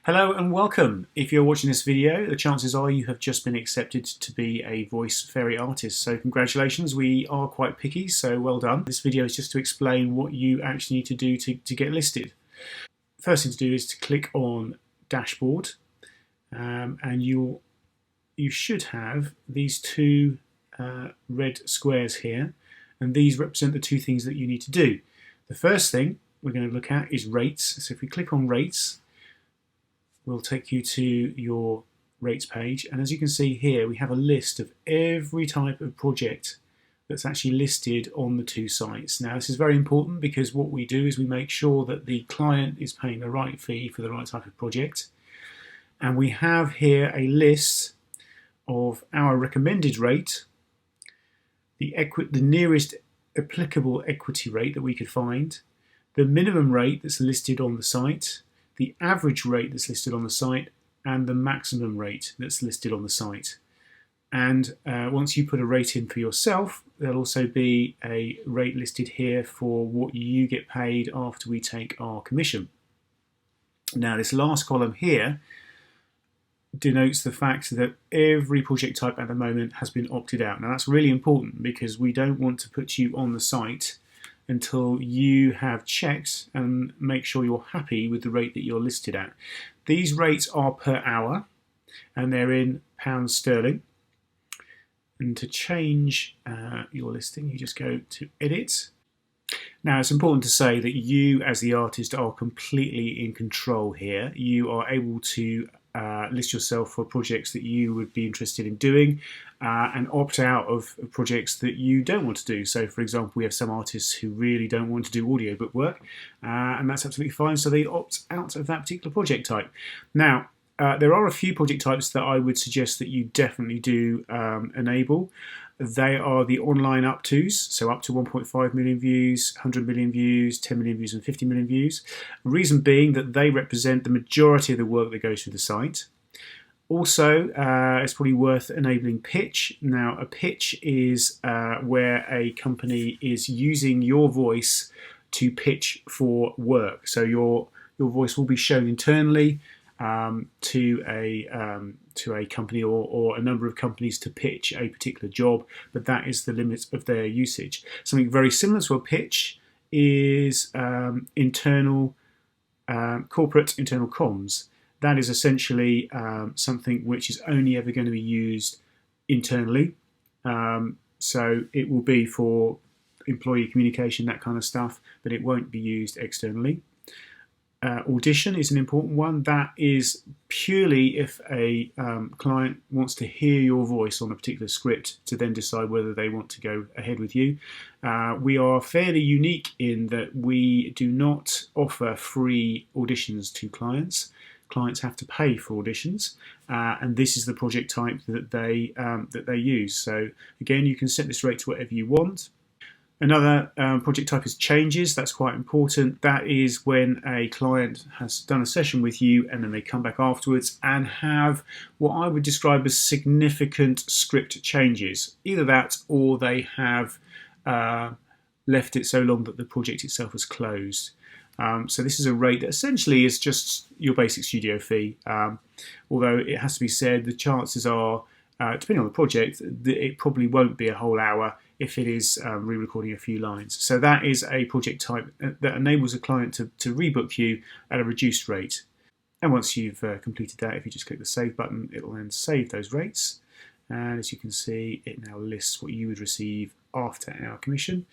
Hello and welcome. If you're watching this video, the chances are you have just been accepted to be a Voice Fairy artist. So congratulations, we are quite picky, so well done. This video is just to explain what you actually need to do to get listed. First thing to do is to click on Dashboard, and you should have these two red squares here, and these represent the two things that you need to do. The first thing we're going to look at is rates. So if we click on rates, we'll take you to your rates page, and as you can see here we have a list of every type of project that's actually listed on the two sites. Now this is very important because what we do is we make sure that the client is paying the right fee for the right type of project, and we have here a list of our recommended rate, the nearest applicable equity rate that we could find, the minimum rate that's listed on the site, the average rate that's listed on the site, and the maximum rate that's listed on the site. And once you put a rate in for yourself, there'll also be a rate listed here for what you get paid after we take our commission. Now this last column here denotes the fact that every project type at the moment has been opted out. Now that's really important because we don't want to put you on the site until you have checked and make sure you're happy with the rate that you're listed at. These rates are per hour and they're in pounds sterling. And to change your listing, you just go to Edit. Now it's important to say that you as the artist are completely in control here. You are able to list yourself for projects that you would be interested in doing and opt out of projects that you don't want to do. So for example, we have some artists who really don't want to do audiobook work, and that's absolutely fine, so they opt out of that particular project type. Now there are a few project types that I would suggest that you definitely do enable. They are the online up tos, so up to 1.5 million views, 100 million views, 10 million views and 50 million views. Reason being that they represent the majority of the work that goes through the site. Also, it's probably worth enabling pitch. Now a pitch is where a company is using your voice to pitch for work. So your voice will be shown internally to a company or a number of companies to pitch a particular job, but that is the limit of their usage. Something very similar to a pitch is internal corporate internal comms. That is essentially something which is only ever going to be used internally. So it will be for employee communication, that kind of stuff, but it won't be used externally. Audition is an important one. That is purely if a client wants to hear your voice on a particular script to then decide whether they want to go ahead with you. We are fairly unique in that we do not offer free auditions to clients. Clients have to pay for auditions, and this is the project type that they use. So again, you can set this rate to whatever you want. Another project type is changes. That's quite important. That is when a client has done a session with you and then they come back afterwards and have what I would describe as significant script changes. Either that or they have left it so long that the project itself was closed. So this is a rate that essentially is just your basic studio fee. Although it has to be said, the chances are, depending on the project, it probably won't be a whole hour if it is re-recording a few lines. So that is a project type that enables a client to rebook you at a reduced rate. And once you've completed that, if you just click the save button, it will then save those rates. And as you can see, it now lists what you would receive after our commission.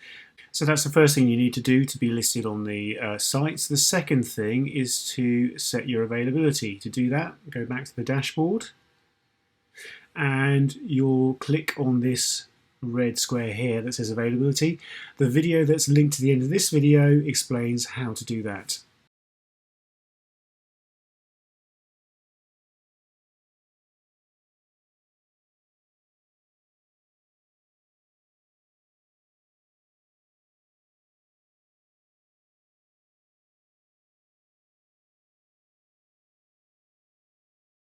So that's the first thing you need to do to be listed on the sites. The second thing is to set your availability. To do that, go back to the dashboard and you'll click on this red square here that says availability. The video that's linked to the end of this video explains how to do that.